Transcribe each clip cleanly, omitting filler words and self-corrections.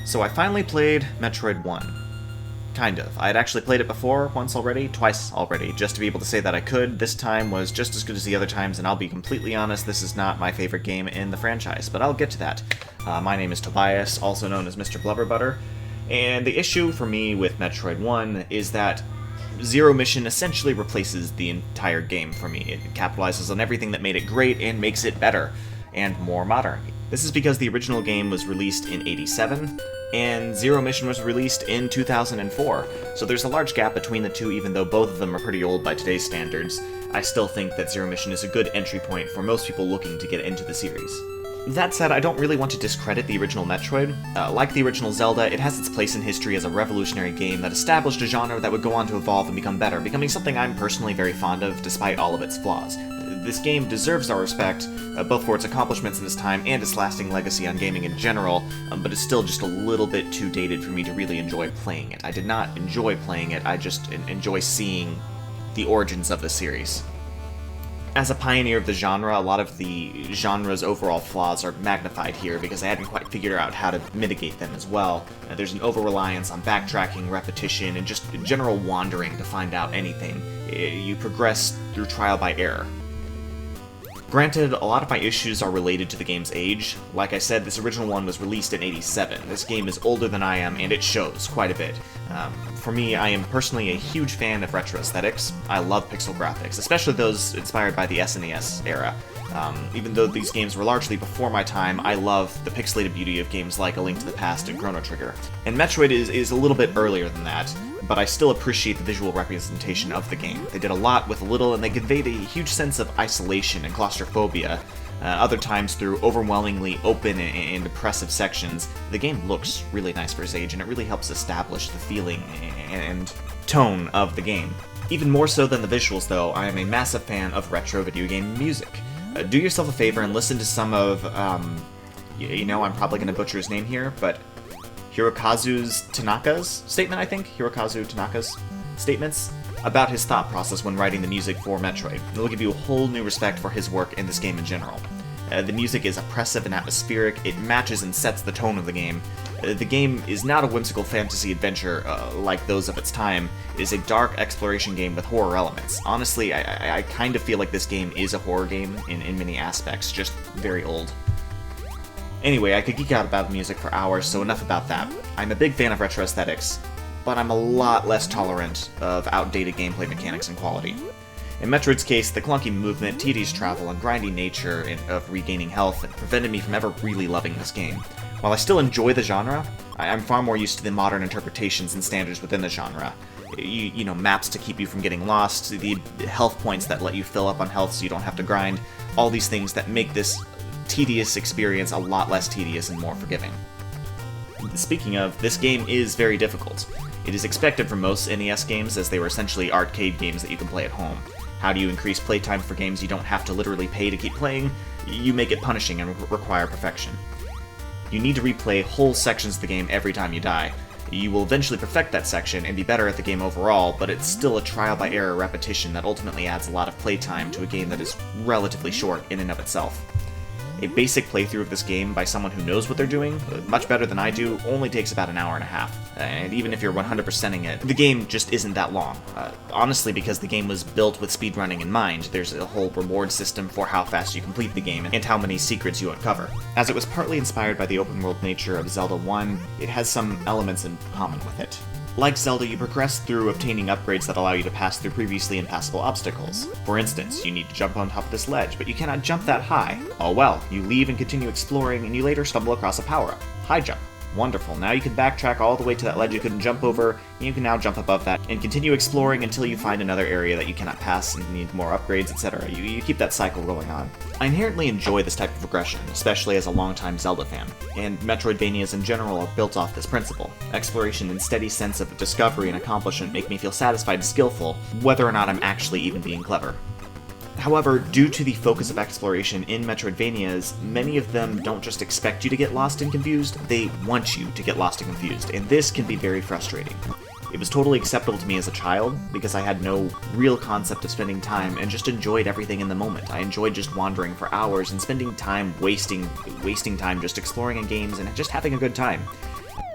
So I finally played Metroid 1. Kind of. I had actually played it before, twice already, just to be able to say that I could. This time was just as good as the other times, and I'll be completely honest, this is not my favorite game in the franchise, but I'll get to that. My name is Tobias, also known as Mr. Blubberbutter, and the issue for me with Metroid 1 is that Zero Mission essentially replaces the entire game for me. It capitalizes on everything that made it great and makes it better and more modern. This is because the original game was released in '87, and Zero Mission was released in 2004, so there's a large gap between the two. Even though both of them are pretty old by today's standards, I still think that Zero Mission is a good entry point for most people looking to get into the series. That said, I don't really want to discredit the original Metroid. Like the original Zelda, it has its place in history as a revolutionary game that established a genre that would go on to evolve and become better, becoming something I'm personally very fond of despite all of its flaws. This game deserves our respect, both for its accomplishments in its time and its lasting legacy on gaming in general, but it's still just a little bit too dated for me to really enjoy playing it. I did not enjoy playing it, I just enjoy seeing the origins of the series. As a pioneer of the genre, a lot of the genre's overall flaws are magnified here because I hadn't quite figured out how to mitigate them as well. There's an over-reliance on backtracking, repetition, and just general wandering to find out anything. You progress through trial by error. Granted, a lot of my issues are related to the game's age. Like I said, this original one was released in '87. This game is older than I am, and it shows quite a bit. For me, I am personally a huge fan of retro aesthetics. I love pixel graphics, especially those inspired by the SNES era. Even though these games were largely before my time, I love the pixelated beauty of games like A Link to the Past and Chrono Trigger. And Metroid is a little bit earlier than that, but I still appreciate the visual representation of the game. They did a lot with little, and they conveyed a huge sense of isolation and claustrophobia. Other times, through overwhelmingly open and oppressive sections, the game looks really nice for its age, and it really helps establish the feeling and tone of the game. Even more so than the visuals, though, I am a massive fan of retro video game music. Do yourself a favor and listen to some of, I'm probably going to butcher his name here, but Hirokazu Tanaka's statement, I think? Hirokazu Tanaka's statements about his thought process when writing the music for Metroid. It'll give you a whole new respect for his work in this game in general. The music is oppressive and atmospheric, it matches and sets the tone of the game. The game is not a whimsical fantasy adventure like those of its time. It is a dark exploration game with horror elements. Honestly, I kind of feel like this game is a horror game in many aspects, just very old. Anyway, I could geek out about music for hours, so enough about that. I'm a big fan of retro aesthetics, but I'm a lot less tolerant of outdated gameplay mechanics and quality. In Metroid's case, the clunky movement, tedious travel, and grindy nature of regaining health prevented me from ever really loving this game. While I still enjoy the genre, I'm far more used to the modern interpretations and standards within the genre. Maps to keep you from getting lost, the health points that let you fill up on health so you don't have to grind, all these things that make this tedious experience a lot less tedious and more forgiving. Speaking of, this game is very difficult. It is expected from most NES games, as they were essentially arcade games that you can play at home. How do you increase playtime for games you don't have to literally pay to keep playing? You make it punishing and require perfection. You need to replay whole sections of the game every time you die. You will eventually perfect that section and be better at the game overall, but it's still a trial-by-error repetition that ultimately adds a lot of playtime to a game that is relatively short in and of itself. A basic playthrough of this game by someone who knows what they're doing, much better than I do, only takes about an hour and a half. And even if you're 100%ing it, the game just isn't that long. Honestly, because the game was built with speedrunning in mind, there's a whole reward system for how fast you complete the game and how many secrets you uncover. As it was partly inspired by the open-world nature of Zelda 1, it has some elements in common with it. Like Zelda, you progress through obtaining upgrades that allow you to pass through previously impassable obstacles. For instance, you need to jump on top of this ledge, but you cannot jump that high. Oh well, you leave and continue exploring, and you later stumble across a power-up. High jump. Wonderful, now you can backtrack all the way to that ledge you couldn't jump over, and you can now jump above that, and continue exploring until you find another area that you cannot pass and need more upgrades, etc. You keep that cycle going on. I inherently enjoy this type of progression, especially as a longtime Zelda fan, and Metroidvanias in general are built off this principle. Exploration and steady sense of discovery and accomplishment make me feel satisfied and skillful, whether or not I'm actually even being clever. However, due to the focus of exploration in Metroidvanias, many of them don't just expect you to get lost and confused, they want you to get lost and confused, and this can be very frustrating. It was totally acceptable to me as a child, because I had no real concept of spending time and just enjoyed everything in the moment. I enjoyed just wandering for hours and spending time wasting time just exploring in games and just having a good time.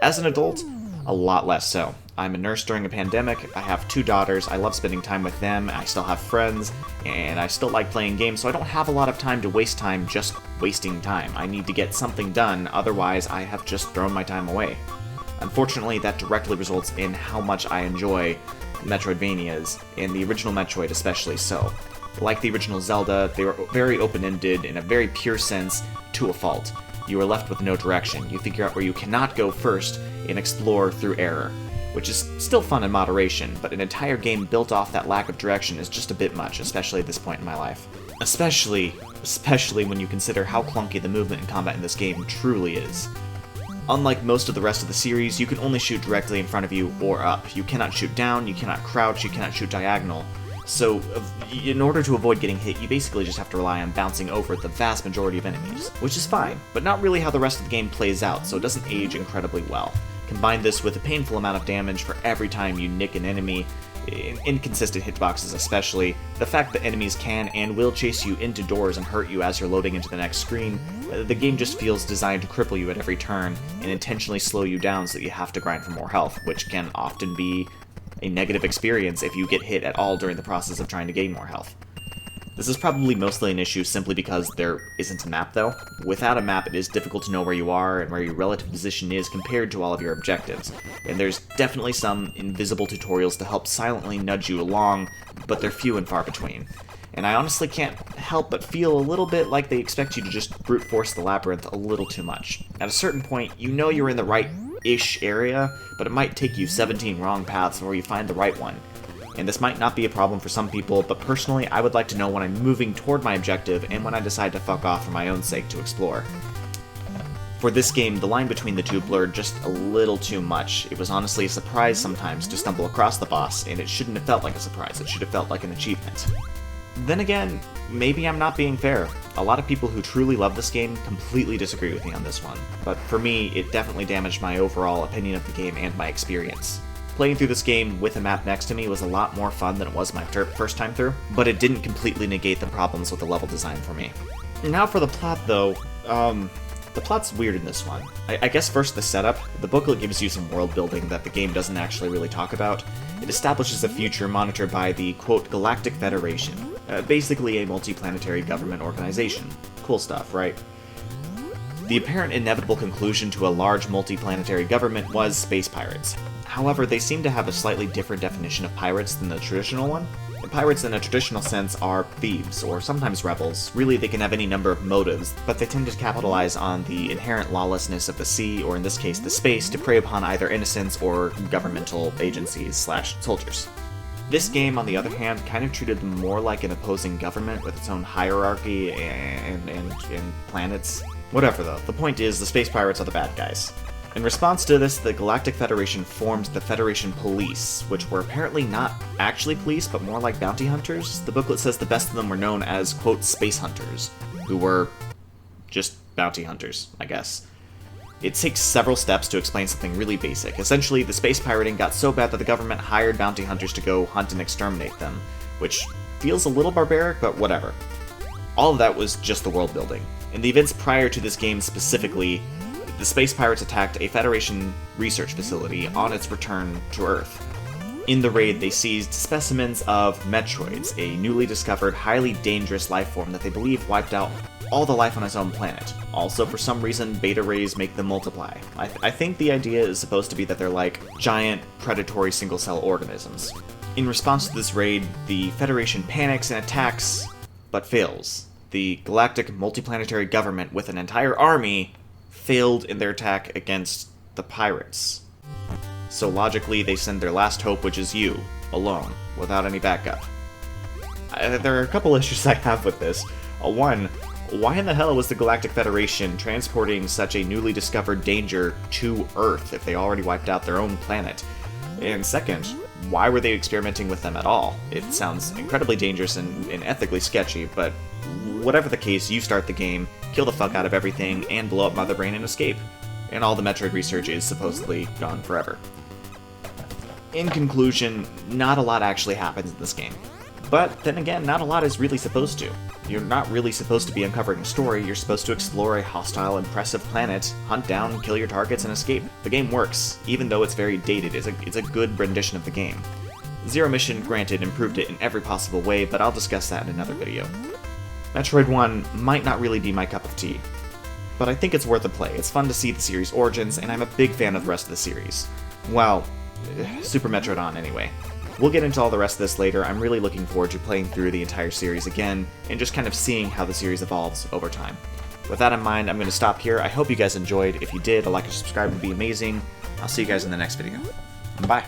As an adult, a lot less so. I'm a nurse during a pandemic, I have 2 daughters, I love spending time with them, I still have friends, and I still like playing games, so I don't have a lot of time to waste time just wasting time. I need to get something done, otherwise I have just thrown my time away. Unfortunately, that directly results in how much I enjoy Metroidvanias, and the original Metroid especially so. Like the original Zelda, they were very open-ended in a very pure sense, to a fault. You are left with no direction. You figure out where you cannot go first and explore through error, which is still fun in moderation, but an entire game built off that lack of direction is just a bit much, especially at this point in my life. Especially when you consider how clunky the movement and combat in this game truly is. Unlike most of the rest of the series, you can only shoot directly in front of you or up. You cannot shoot down, you cannot crouch, you cannot shoot diagonal. So, in order to avoid getting hit, you basically just have to rely on bouncing over the vast majority of enemies, which is fine, but not really how the rest of the game plays out, so it doesn't age incredibly well. Combine this with a painful amount of damage for every time you nick an enemy, inconsistent hitboxes especially, the fact that enemies can and will chase you into doors and hurt you as you're loading into the next screen, the game just feels designed to cripple you at every turn and intentionally slow you down so that you have to grind for more health, which can often be a negative experience if you get hit at all during the process of trying to gain more health. This is probably mostly an issue simply because there isn't a map though. Without a map, it is difficult to know where you are and where your relative position is compared to all of your objectives, and there's definitely some invisible tutorials to help silently nudge you along, but they're few and far between. And I honestly can't help but feel a little bit like they expect you to just brute force the labyrinth a little too much. At a certain point, you know you're in the right-ish area, but it might take you 17 wrong paths before you find the right one. And this might not be a problem for some people, but personally, I would like to know when I'm moving toward my objective and when I decide to fuck off for my own sake to explore. For this game, the line between the two blurred just a little too much. It was honestly a surprise sometimes to stumble across the boss, and it shouldn't have felt like a surprise, it should have felt like an achievement. Then again, maybe I'm not being fair. A lot of people who truly love this game completely disagree with me on this one, but for me, it definitely damaged my overall opinion of the game and my experience. Playing through this game with a map next to me was a lot more fun than it was my first time through, but it didn't completely negate the problems with the level design for me. Now for the plot though, the plot's weird in this one. I guess first the setup. The booklet gives you some world building that the game doesn't actually really talk about. It establishes a future monitored by the, quote, Galactic Federation, basically a multi-planetary government organization. Cool stuff, right? The apparent inevitable conclusion to a large multi-planetary government was space pirates. However, they seem to have a slightly different definition of pirates than the traditional one. Pirates in a traditional sense are thieves, or sometimes rebels. Really, they can have any number of motives, but they tend to capitalize on the inherent lawlessness of the sea, or in this case the space, to prey upon either innocents or governmental agencies / soldiers. This game, on the other hand, kind of treated them more like an opposing government with its own hierarchy and planets. Whatever though, the point is the space pirates are the bad guys. In response to this, the Galactic Federation formed the Federation Police, which were apparently not actually police, but more like bounty hunters. The booklet says the best of them were known as, quote, space hunters, who were just bounty hunters, I guess. It takes several steps to explain something really basic. Essentially, the space pirating got so bad that the government hired bounty hunters to go hunt and exterminate them, which feels a little barbaric, but whatever. All of that was just the world building. In the events prior to this game specifically, the space pirates attacked a Federation research facility on its return to Earth. In the raid, they seized specimens of Metroids, a newly discovered, highly dangerous life form that they believe wiped out all the life on its own planet. Also, for some reason, beta rays make them multiply. I think the idea is supposed to be that they're like giant, predatory single-cell organisms. In response to this raid, the Federation panics and attacks, but fails. The galactic multiplanetary government, with an entire army, failed in their attack against the pirates. So logically, they send their last hope, which is you, alone, without any backup. There are a couple issues I have with this. One, why in the hell was the Galactic Federation transporting such a newly discovered danger to Earth if they already wiped out their own planet? And second, why were they experimenting with them at all? It sounds incredibly dangerous and ethically sketchy, but whatever the case, you start the game, kill the fuck out of everything, and blow up Mother Brain and escape. And all the Metroid research is supposedly gone forever. In conclusion, not a lot actually happens in this game. But then again, not a lot is really supposed to. You're not really supposed to be uncovering a story, you're supposed to explore a hostile, impressive planet, hunt down, kill your targets, and escape. The game works, even though it's very dated. It's a good rendition of the game. Zero Mission, granted, improved it in every possible way, but I'll discuss that in another video. Metroid 1 might not really be my cup of tea, but I think it's worth a play. It's fun to see the series' origins, and I'm a big fan of the rest of the series. Well, Super Metroid on anyway. We'll get into all the rest of this later. I'm really looking forward to playing through the entire series again, and just kind of seeing how the series evolves over time. With that in mind, I'm going to stop here. I hope you guys enjoyed. If you did, a like and subscribe would be amazing. I'll see you guys in the next video. Bye!